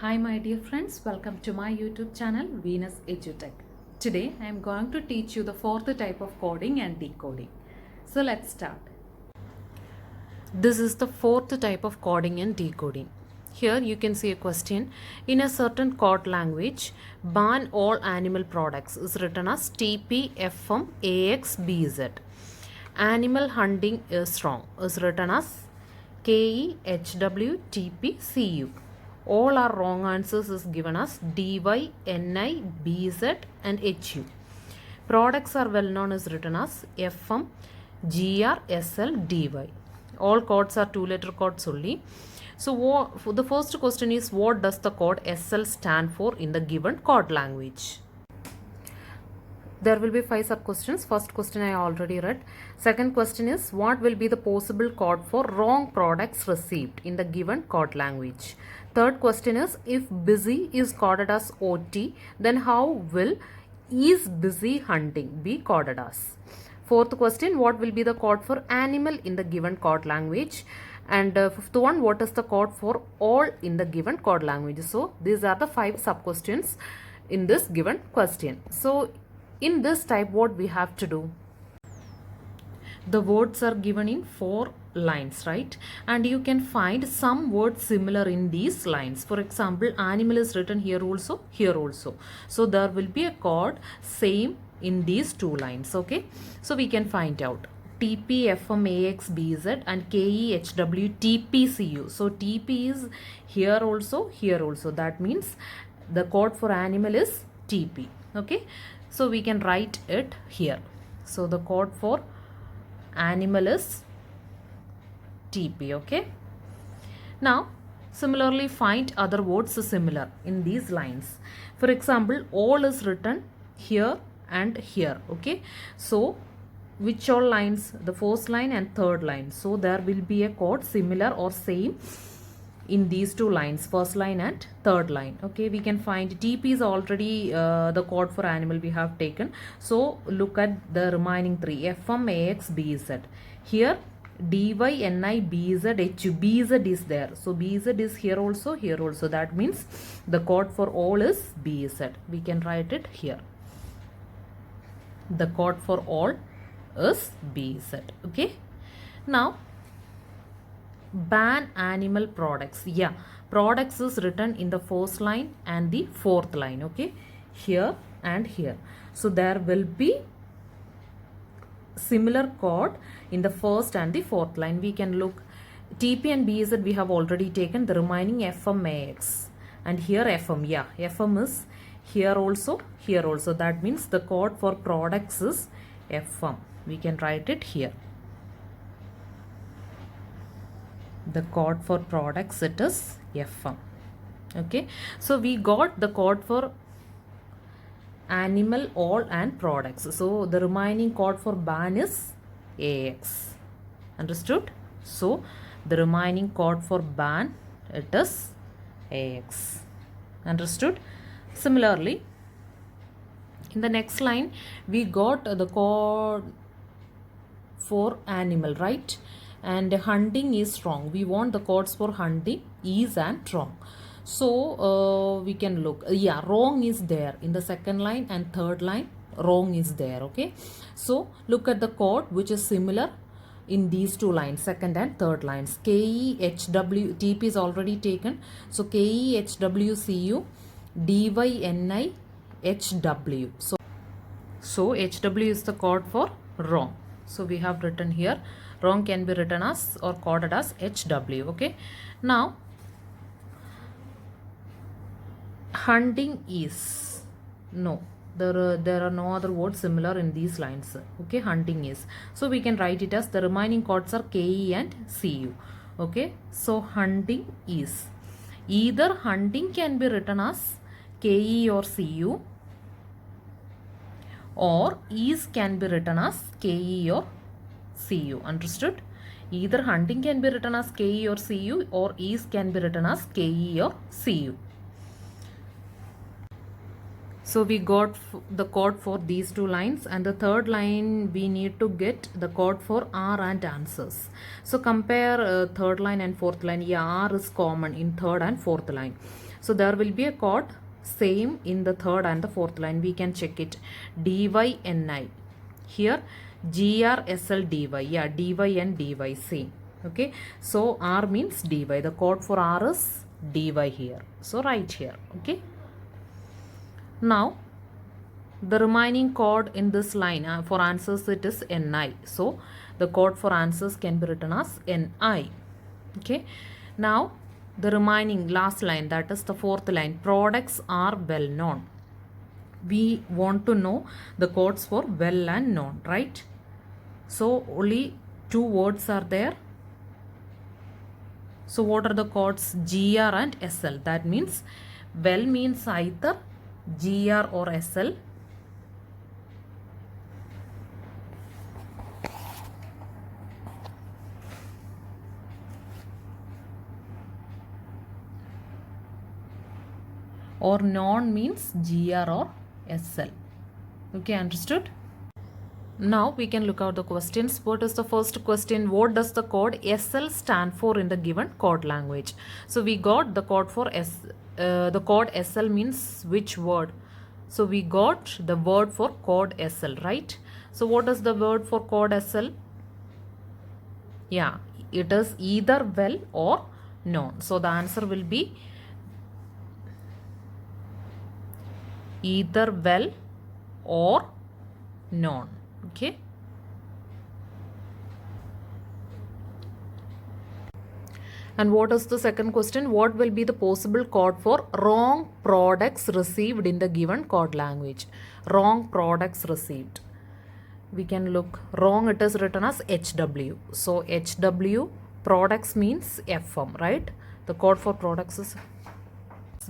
Hi my dear friends, welcome to my YouTube channel Venus EduTech. Today I am going to teach you the fourth type of coding and decoding. So let's start. This is the fourth type of coding and decoding. Here you can see a question. In a certain code language, ban all animal products is written as TPFMAXBZ. Animal hunting is wrong is written as KEHWTPCU. All our wrong answers is given as DY, NI, BZ and HU. Products are well known is written as FM, GR, SL, DY. All codes are two-letter codes only. So the first question is, what does the code SL stand for in the given code language? There will be 5 sub-questions. First question I already read. Second question is, what will be the possible code for wrong products received in the given code language? Third question is, if busy is coded as OT, then how will is busy hunting be coded as? Fourth question, what will be the code for animal in the given code language? And fifth one, what is the code for all in the given code language? So these are the 5 sub-questions in this given question. So in this type, what we have to do? The words are given in 4 lines, right? And you can find some words similar in these lines. For example, animal is written here also, here also. So there will be a code same in these 2 lines, okay? So we can find out TPFMAXBZ and KEHWTPCU. So TP is here also, here also. That means the code for animal is TP, okay? So we can write it here. So the code for animal is TP, okay? Now similarly find other words similar in these lines. For example, all is written here and here, okay? So which all lines? The first line and third line. So there will be a code similar or same in these 2 lines, first line and third line, okay? We can find TP is already the code for animal we have taken. So look at the remaining 3, FM, AX, BZ. Here DY, NI, BZ, HU. BZ is there. So BZ is here also, here also. That means the code for all is BZ. We can write it here. The code for all is BZ, okay? Now ban animal products. Yeah, products is written in the first line and the fourth line, okay? Here and here. So there will be similar code in the first and the fourth line. We can look TP and BZ we have already taken, the remaining FMAX and here FM. Yeah, FM is here also, here also. That means the code for products is FM. We can write it here. The code for products, it is FM, okay? So we got the code for animal, all and products. So the remaining code for ban is AX. Understood? So the remaining code for ban, it is AX. Understood? Similarly, in the next line we got the code for animal, right? And hunting is wrong. We want the codes for hunting is and wrong. So we can look. Yeah, wrong is there in the second line and third line. Wrong is there, okay? So look at the code which is similar in these 2 lines, second and third lines. KEHW, TP is already taken. So KEHWCU, DY, NI, HW. So HW is the code for wrong. So we have written here. Wrong can be written as or coded as HW, okay? Now hunting is, no, there are no other words similar in these lines, okay? Hunting is, so we can write it as the remaining codes are KE and CU, okay? So hunting is, either hunting can be written as KE or CU, or is can be written as KE or CU. Understood? Either hunting can be written as KE or CU, or is can be written as KE or CU. So we got the code for these two lines, and the third line we need to get the code for R and answers. So compare third line and fourth line. Yeah, R is common in third and fourth line. So there will be a code same in the third and the fourth line. We can check it. DYNI. Here GRSL DY. Yeah, DY and DY same. Okay. So R means DY. The code for R is DY here. So write here. Okay. Now the remaining code in this line for answers, it is NI. So the code for answers can be written as NI. Okay. Now the remaining last line, that is the fourth line, products are well known. We want to know the codes for well and known, right? So only two words are there. So what are the codes? GR and SL. That means well means either GR or SL. Or non means GR or SL. Okay, understood? Now we can look out the questions. What is the first question? What does the code SL stand for in the given code language? So we got the code for the code SL means which word? So we got the word for code SL, right? So what is the word for code SL? Yeah, it is either well or known. So the answer will be either well or known. Okay. And what is the second question? What will be the possible code for wrong products received in the given code language? Wrong products received. We can look. Wrong, it is written as HW. So HW, products means FM, right? The code for products is,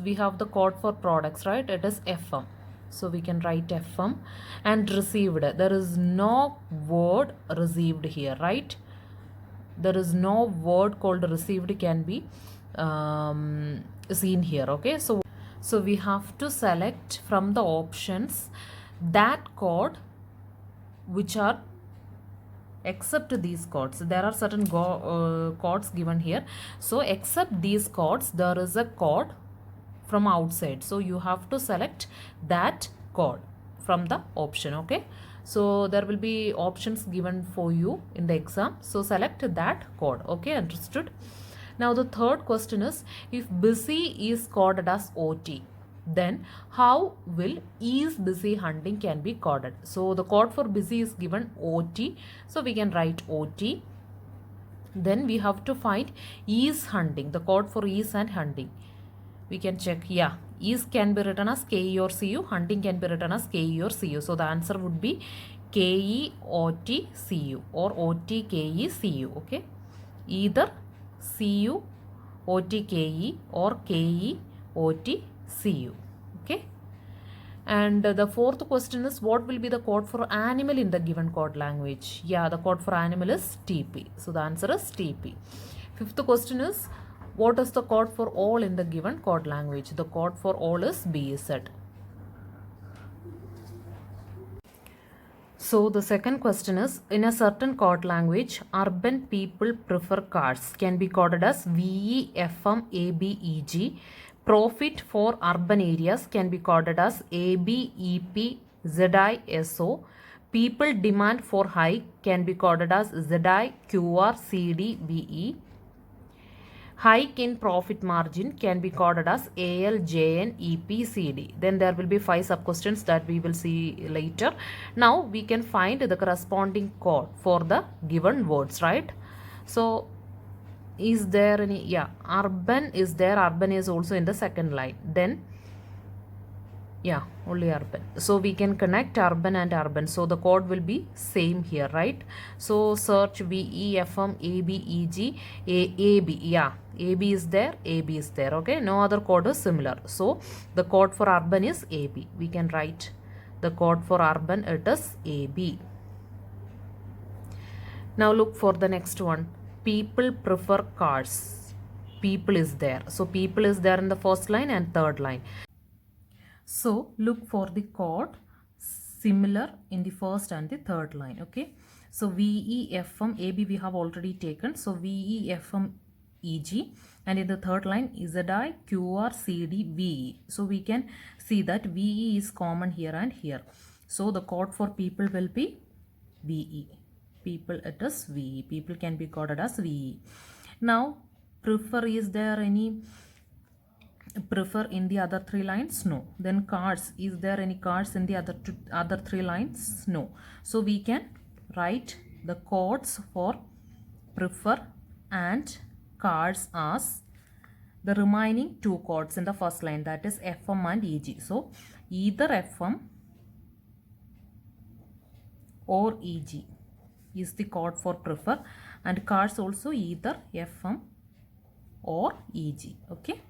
we have the code for products, right? It is FM. So we can write FM. And received, there is no word received here, right? There is no word called received can be seen here. Okay, so we have to select from the options that code which are except these codes. There are certain codes given here. So except these codes, there is a code from outside. So you have to select that code from the option. Okay. So there will be options given for you in the exam. So select that code. Okay, understood? Now the third question is, if busy is coded as OT, then how will is busy hunting can be coded? So the code for busy is given OT. So we can write OT. Then we have to find is hunting, the code for is and hunting. We can check. Yeah, is can be written as KE or CU, hunting can be written as KE or CU. So the answer would be KE OT CU or OT KE CU. Okay, either CU OT KE or KE OT CU. Okay, and the fourth question is, what will be the code for animal in the given code language? Yeah, the code for animal is TP. So the answer is TP. Fifth question is, what is the code for all in the given code language? The code for all is BZ. So the second question is, in a certain code language, urban people prefer cars can be coded as VEFM Profit for urban areas can be coded as ABEPZISO. People demand for hike can be coded as ZIQRCDBE. Hike in profit margin can be coded as ALJNEPCD. Then there will be 5 sub questions that we will see later. Now we can find the corresponding code for the given words, right? So is there any? Yeah, urban is there. Urban is also in the second line. Then yeah, only urban. So we can connect urban and urban. So the code will be same here, right? So search VEFM ABEG AB. Yeah, AB is there, AB is there. Okay, no other code is similar. So the code for urban is AB. We can write the code for urban, it is AB. Now look for the next one. People prefer cars. People is there. So people is there in the first line and third line. So look for the code similar in the first and the third line. Okay, so VEFM AB we have already taken, so VEFM EG, and in the third line ZI QR CD VE. So we can see that VE is common here and here, so the code for people will be VE. People, it is VE. People can be coded as VE. Now prefer, is there any prefer in the other three lines? No. Then cards, is there any cards in the other three lines? No. So we can write the codes for prefer and cards as the remaining two codes in the first line, that is FM and EG. So either FM or EG is the code for prefer, and cards also either FM or EG. Okay.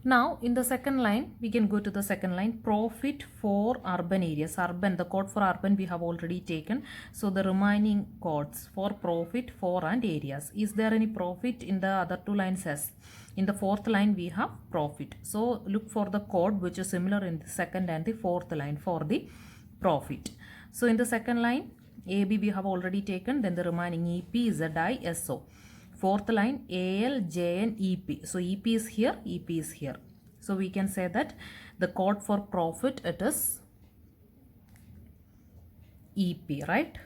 Now in the second line, we can go to the second line, profit for urban areas. Urban, the code for urban we have already taken. So the remaining codes for profit, for and areas. Is there any profit in the other two lines? Yes. In the fourth line we have profit. So look for the code which is similar in the second and the fourth line for the profit. So in the second line, AB we have already taken, then the remaining EP, ZI, SO. Fourth line, AL, JN, EP. So EP is here, EP is here. So we can say that the code for profit, it is EP, right?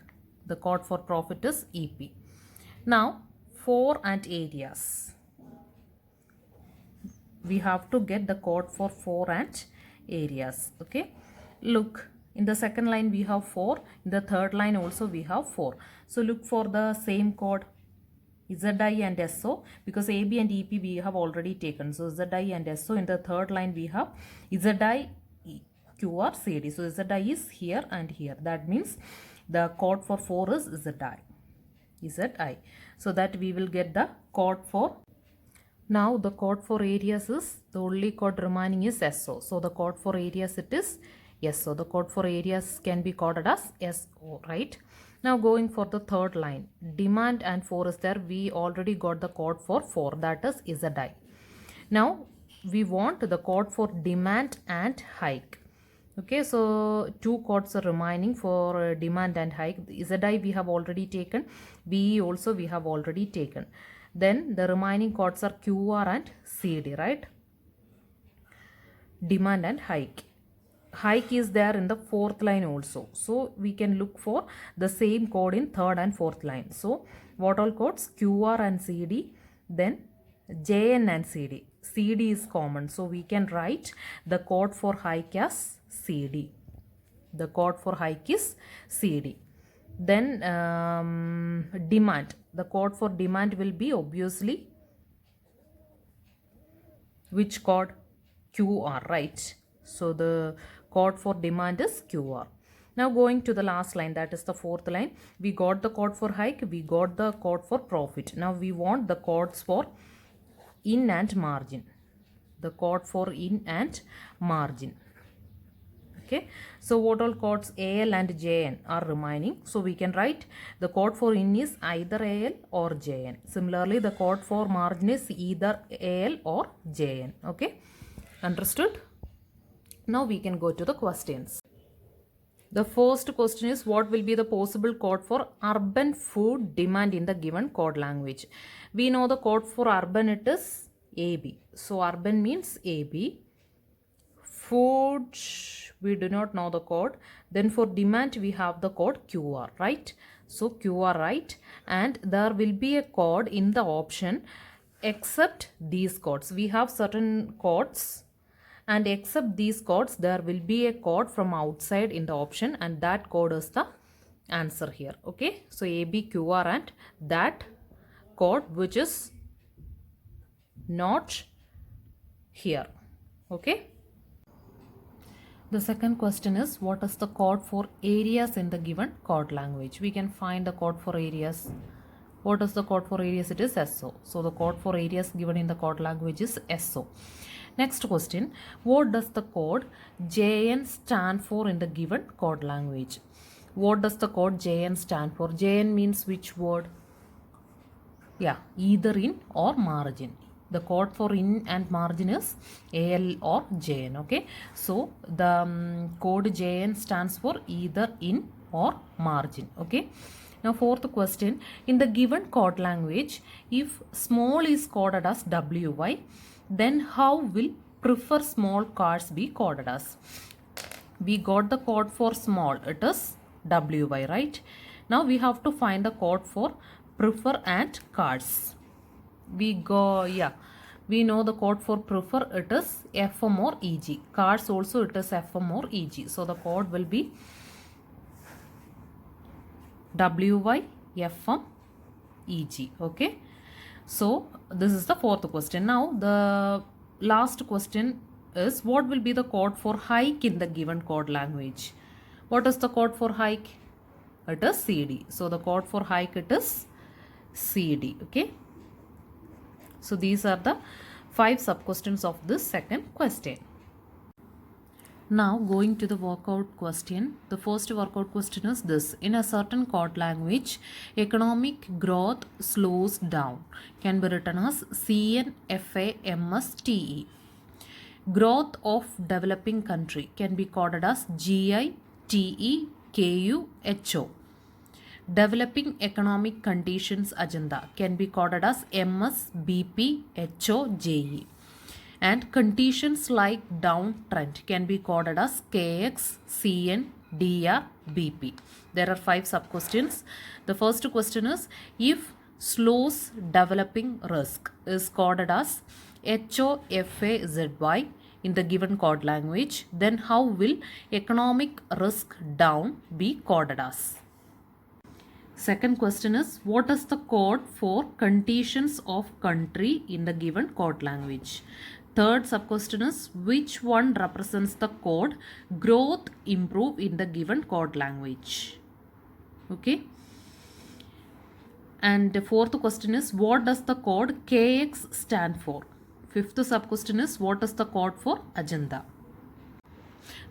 The code for profit is EP. Now for and areas, we have to get the code for and areas. Okay, look, in the second line we have 4, in the third line also we have 4. So look for the same code, ZI and SO, because AB and EP we have already taken. So ZI and SO. In the third line we have ZI, QR, CD. So ZI is here and here. That means the code for 4 is ZI. So that we will get the code for. Now the code for areas is, the only code remaining is SO. So the code for areas, it is SO. The code for areas can be coded as SO, right? Now going for the third line, demand and 4 is there. We already got the code for 4, that is ZI. Now we want the code for demand and hike. Okay, so two codes are remaining for demand and hike. ZI we have already taken, VE also we have already taken. Then the remaining codes are QR and CD, right? Demand and hike. Hike is there in the fourth line also. So we can look for the same code in third and fourth line. So what all codes? QR and CD, then JN and CD. CD is common. So we can write the code for hike as CD. The code for hike is CD. Then demand. The code for demand will be obviously which code? QR, right? So the code for demand is QR. Now going to the last line, that is the fourth line. We got the code for hike, we got the code for profit. Now we want the codes for in and margin. The code for in and margin. Okay, so what all codes AL and JN are remaining. So we can write the code for in is either AL or JN. Similarly, the code for margin is either AL or JN. Okay, understood? Now we can go to the questions. The first question is, what will be the possible code for urban food demand in the given code language? We know the code for urban, it is AB. So urban means AB. Food, we do not know the code. Then for demand we have the code QR, right? So QR, right? And there will be a code in the option except these codes. We have certain codes, and except these codes there will be a code from outside in the option, and that code is the answer here. Okay, so AB, QR and that code which is not here. Okay, the second question is, what is the code for areas in the given code language? We can find the code for areas. What is the code for areas? It is SO. So the code for areas given in the code language is SO. Next question, what does the code JN stand for in the given code language? What does the code JN stand for? JN means which word? Yeah, either in or margin. The code for in and margin is AL or JN. Okay, so the code JN stands for either in or margin. Okay, now fourth question, in the given code language, if small is coded as WY, then how will prefer small cards be coded as? We got the code for small, it is WY, right? Now we have to find the code for prefer and cards. We know the code for prefer, it is FM or EG. Cards also it is FM or EG. So the code will be WY FM EG. Okay, so this is the fourth question. Now the last question is, what will be the code for hike in the given code language? What is the code for hike? It is CD. So the code for hike, it is CD. Okay, so these are the 5 sub questions of this second question. Now going to the workout question. The first workout question is this: in a certain code language, economic growth slows down. Can be written as CNFAMSTE. Growth of developing country can be coded as GITEKUHO. Developing economic conditions agenda can be coded as MSBPHOJE. And conditions like downtrend can be coded as KXCNDRBP. There are 5 sub questions. The first question is, if slows developing risk is coded as HOFAZY in the given code language, then how will economic risk down be coded as? Second question is, what is the code for conditions of country in the given code language? Third sub question is, which one represents the code growth improve in the given code language? Okay. And the fourth question is, what does the code KX stand for? Fifth sub question is, what is the code for agenda?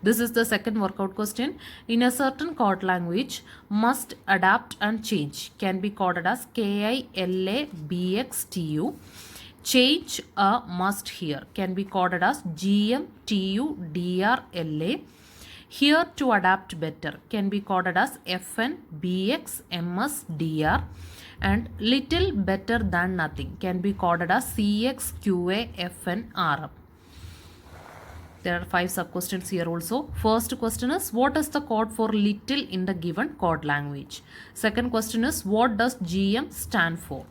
This is the second workout question. In a certain code language, must, adapt and change can be coded as KILABXTU. Change a must here can be coded as GMTUDRLA. Here to adapt better can be coded as FNBXMSDR. And little better than nothing can be coded as CXQAFNRM. There are 5 sub questions here also. First question is, what is the code for little in the given code language? Second question is, what does GM stand for?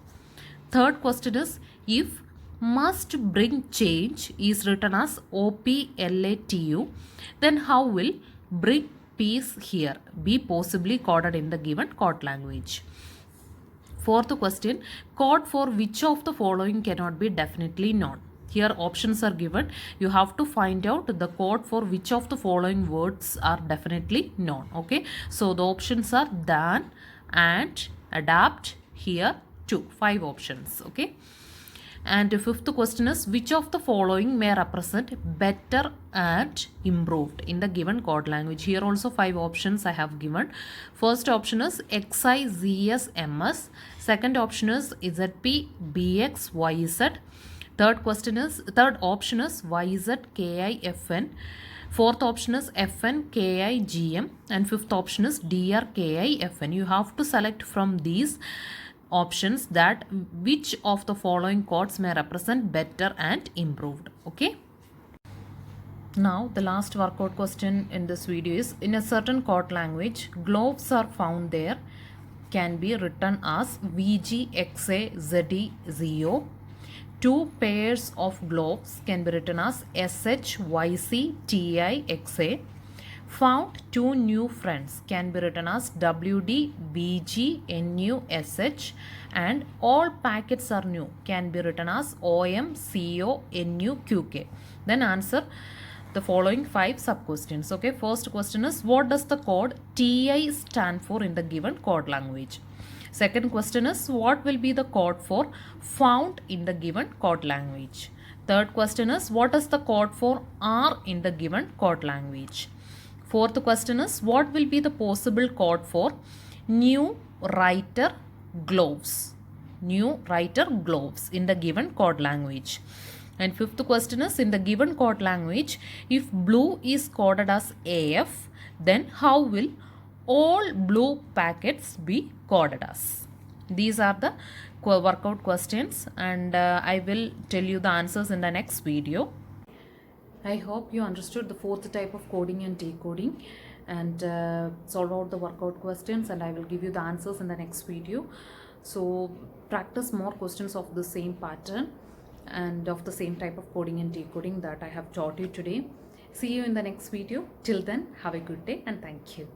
Third question is, if must bring change is written as OPLATU, then how will bring peace here be possibly coded in the given code language? Fourth question, code for which of the following cannot be definitely known? Here options are given. You have to find out the code for which of the following words are definitely known. Okay, so the options are than, and, adapt, here, to. 5 options. Okay. And the fifth question is, which of the following may represent better and improved in the given code language? Here also 5 options I have given. First option is XIZSMS. Second option is ZPBXYZ. Third option is YZKIFN. Fourth option is FNKIGM. And fifth option is DRKIFN. You have to select from these options that which of the following codes may represent better and improved. Okay. Now the last workout question in this video is, in a certain code language, gloves are found there can be written as VGXAZEZO. 2 pairs of gloves can be written as SHYCTIXA. Found 2 new friends can be written as WDBGNUSH. And all packets are new can be written as OMCONUQK. Then answer the following 5 sub questions. Okay, first question is, what does the code TI stand for in the given code language? Second question is, what will be the code for found in the given code language? Third question is, what is the code for R in the given code language? Fourth question is, what will be the possible code for new writer gloves? new writer gloves in the given code language. And fifth question is, in the given code language, if blue is coded as AF, then how will all blue packets be coded as? These are the workout questions, and I will tell you the answers in the next video. I hope you understood the fourth type of coding and decoding, and solve out the workout questions, and I will give you the answers in the next video. So practice more questions of the same pattern and of the same type of coding and decoding that I have taught you today. See you in the next video. Till then, have a good day and thank you.